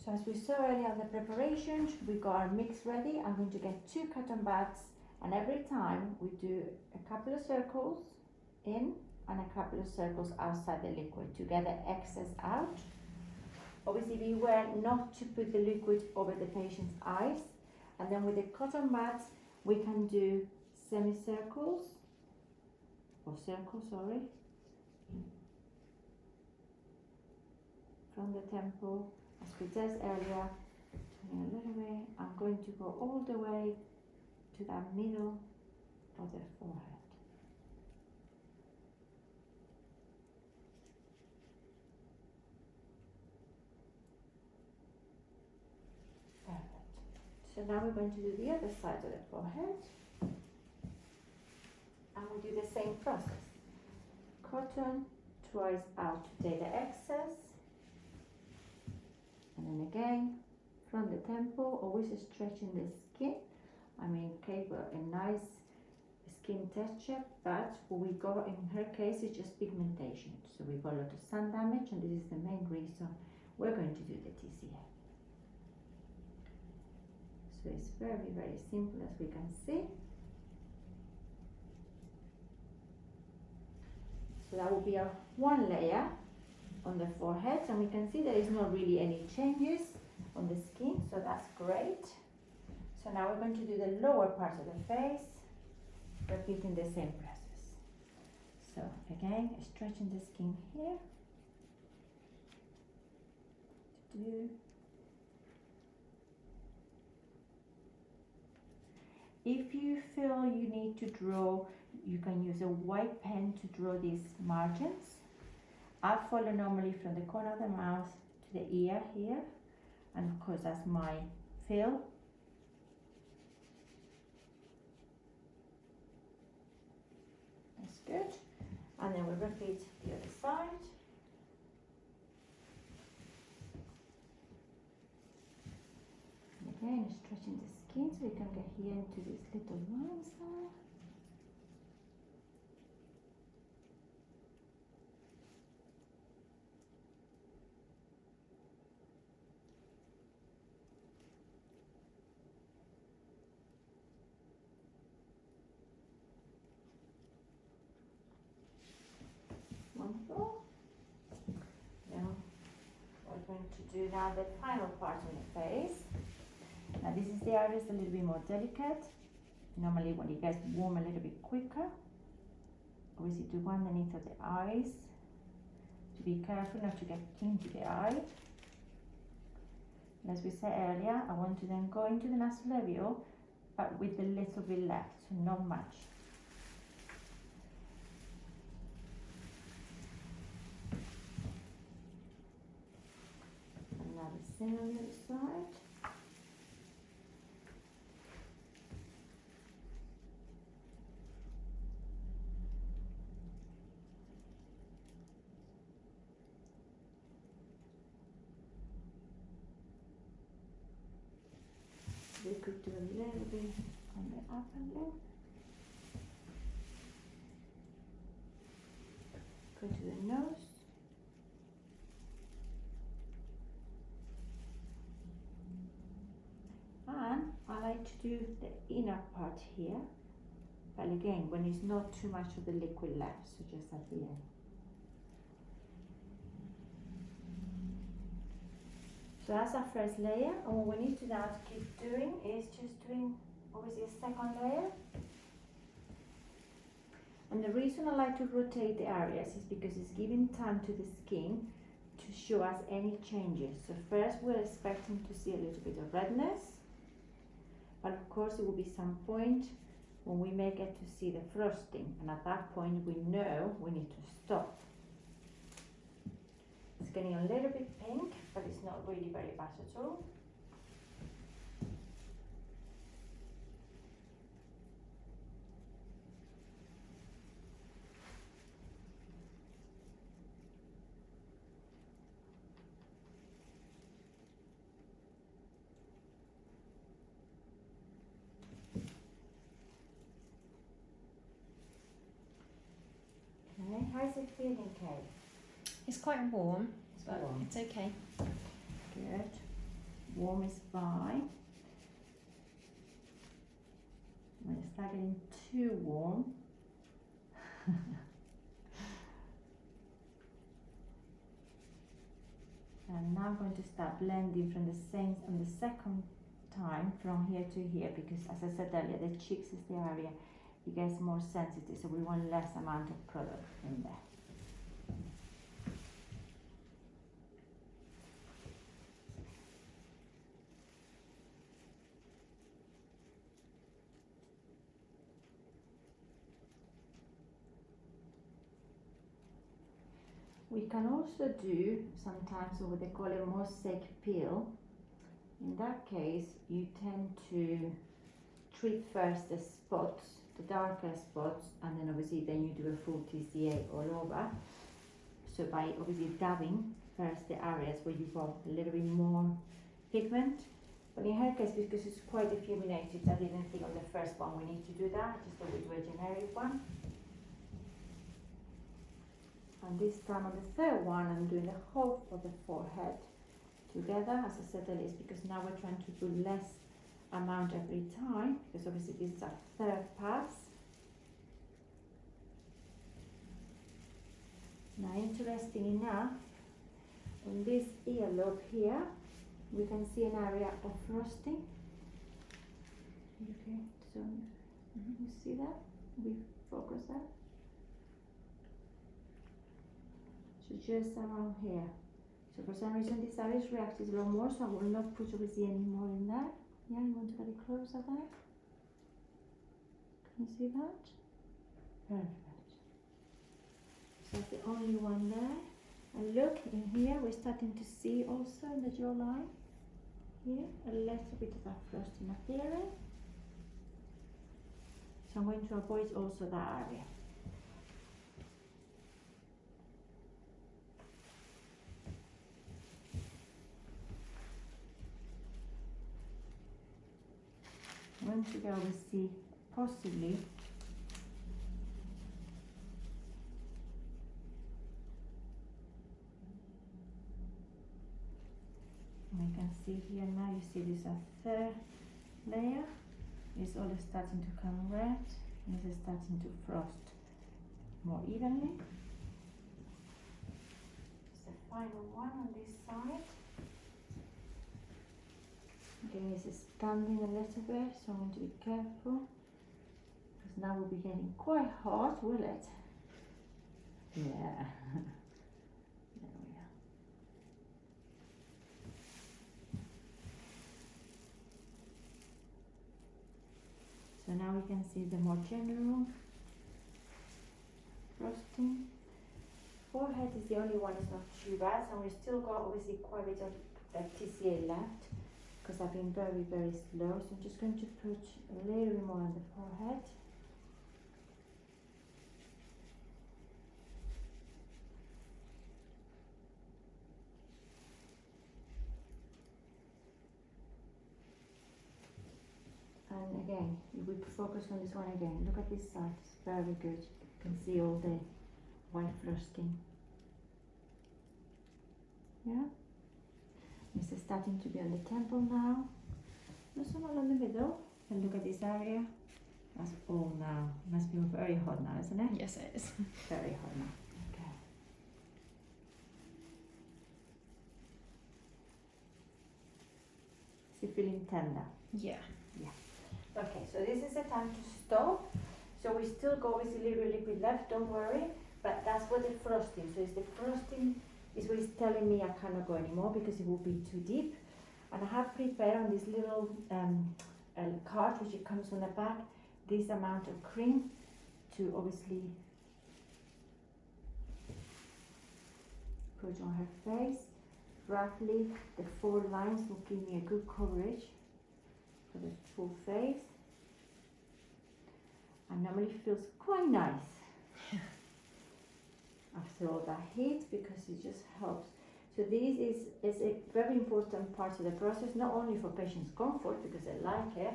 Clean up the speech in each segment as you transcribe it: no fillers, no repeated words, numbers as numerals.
So as we saw earlier in the preparation, we got our mix ready. I'm going to get 2 cotton buds, and every time we do a couple of circles in and a couple of circles outside the liquid to get the excess out. Obviously beware not to put the liquid over the patient's eyes, and then with the cotton buds we can do semicircles or circles, sorry, from the temple as we did earlier. Turning a little way, I'm going to go all the way to that middle of the forehead. So now we're going to do the other side of the forehead, and we do the same process. Cotton twice out to take the excess, and then again from the temple, always stretching the skin. I mean, Kate got a nice skin texture, but what we got in her case is just pigmentation. So we got a lot of sun damage, and this is the main reason we're going to do the TCA. So it's very, very simple, as we can see. So that will be our one layer on the forehead, and we can see there is not really any changes on the skin, so that's great. So now we're going to do the lower part of the face, repeating the same process. So again, stretching the skin here. If you feel you need to draw, you can use a white pen to draw these margins. I follow normally from the corner of the mouth to the ear here, and of course that's my feel. That's good. And then we repeat the other side. Again, stretching the skin so you can get here into these little lines there. Wonderful. Now we're going to do now the final part of the face. Now this is the area that's a little bit more delicate. Normally when it gets warm a little bit quicker. Obviously do one underneath of the eyes. To be careful not to get into the eye. And as we said earlier, I want to then go into the nasolabial, but with a little bit left, so not much. And now the same on the other side. We could do a little bit on the upper lip. Go to the nose. And I like to do the inner part here, but again, when it's not too much of the liquid left, so just at the end. So that's our first layer, and what we need to now keep doing is just doing obviously a second layer. And the reason I like to rotate the areas is because it's giving time to the skin to show us any changes. So first we're expecting to see a little bit of redness, but of course it will be some point when we may get to see the frosting, and at that point we know we need to stop. It's getting a little bit pink, but it's not really very bad at all. Okay, how's it feeling, Kate? It's quite warm, but warm. it's okay. Good. warm is fine. When it starts getting too warm, and now I'm going to start blending from the same on the second time from here to here, because as I said earlier, the cheeks is the area it gets more sensitive, so we want less amount of product in there. We can also do sometimes what they call a mosaic peel. In that case, you tend to treat first the spots, the darker spots, and then obviously then you do a full TCA all over. So by obviously dabbing first the areas where you've got a little bit more pigment. But in her case, because it's quite diffuminated, I didn't think on the first one we need to do that. I just thought we'd do a generic one. And this time on the third one, I'm doing the whole of the forehead together. As I said earlier, it's because now we're trying to do less amount every time, because obviously this is a third pass. Now, interesting enough, on this earlobe here, we can see an area of frosting. Okay, so you see that? We focus that. So just around here. So for some reason this area is reacting a lot more, so I will not put obviously any more in there. Yeah, you want to get it closer there? Can you see that? Perfect. So that's the only one there. And look, in here we're starting to see also in the jawline, here, a little bit of that frosting appearing. So I'm going to avoid also that area. Once you go, we see possibly we can see here now, you see this a third layer is all starting to come red, and this is starting to frost more evenly. It's the final one on this side. Again, this is standing a little bit, so I'm going to be careful, because now we'll be getting quite hot, will it? Yeah. There we are. So now we can see the more general frosting. Forehead is the only one that's not too bad, and we've still got obviously quite a bit of TCA left, because I've been very, very slow. So I'm just going to put a little bit more on the forehead. And again, if we focus on this one again, look at this side, it's very good. You can see all the white frosting. Yeah? This is starting to be on the temple now. Not so much on the middle. And look at this area. That's all now. It must be very hot now, isn't it? Yes, it is. Very hot now. Okay. Is it feeling tender? Yeah. Okay, so this is the time to stop. So we still go with a little liquid left, don't worry. But that's what the frosting. So it's the frosting is what is telling me I cannot go anymore because it will be too deep. And I have prepared on this little card, which it comes on the back, this amount of cream to obviously put on her face. Roughly the 4 lines will give me a good coverage for the full face. And normally feels quite nice after all that heat, because it just helps. So this is a very important part of the process, not only for patients' comfort because they like it,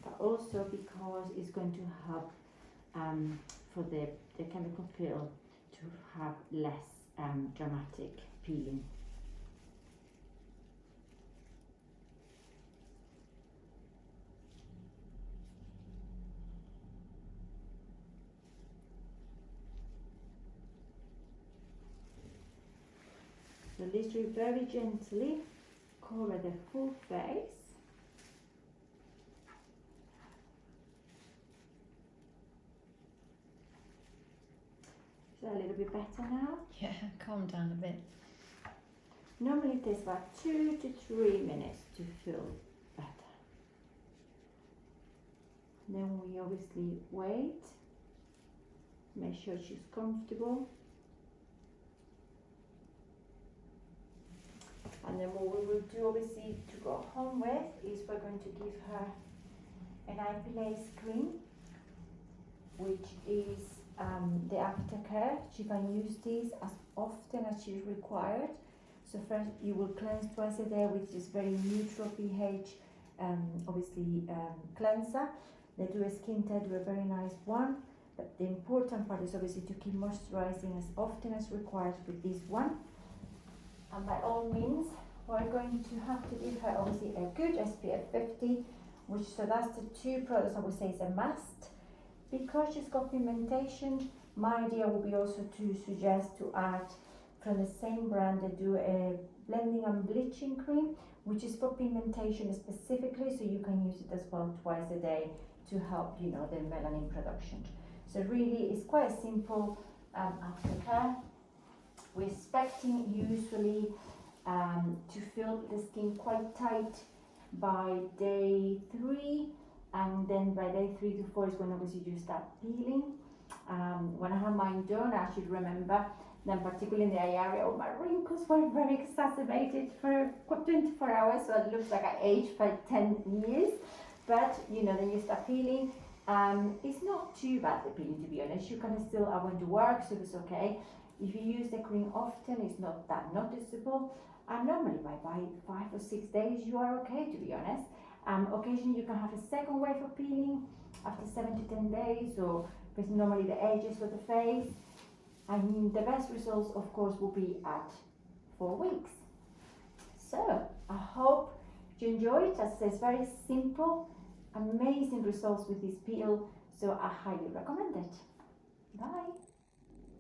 but also because it's going to help for the chemical peel to have less dramatic peeling. to very gently cover the full face. Is that a little bit better now? Yeah, calm down a bit. Normally it takes about 2 to 3 minutes to feel better. Then we obviously wait, make sure she's comfortable. And then what we will do obviously to go home with is we're going to give her an Ipilase cream, which is the aftercare. She can use this as often as she's required. So first you will cleanse twice a day, which is very neutral pH, cleanser. They do a skin test, do a very nice one. But the important part is obviously to keep moisturizing as often as required with this one. And by all means, we're going to have to give her obviously a good SPF 50, which so that's the two products I would say is a must. Because she's got pigmentation, my idea will be also to suggest to add from the same brand. They do a blending and bleaching cream, which is for pigmentation specifically, so you can use it as well twice a day to help, you know, the melanin production. So really, it's quite a simple aftercare. We're expecting usually to feel the skin quite tight by day 3, and then by day 3 to 4 is when obviously you start peeling. When I had mine done, I should remember, then particularly in the eye area, all my wrinkles were very exacerbated for 24 hours, so it looks like I aged by 10 years. But you know, then you start peeling. It's not too bad, the peeling, to be honest. You can still, I went to work, so it's okay. If you use the cream often, it's not that noticeable. And normally by 5 or 6 days, you are okay, to be honest. Occasionally you can have a second wave of peeling after 7 to 10 days, or because normally the edges of the face. And the best results, of course, will be at 4 weeks. So I hope you enjoy it. As I say, it's very simple, amazing results with this peel, so I highly recommend it. Bye.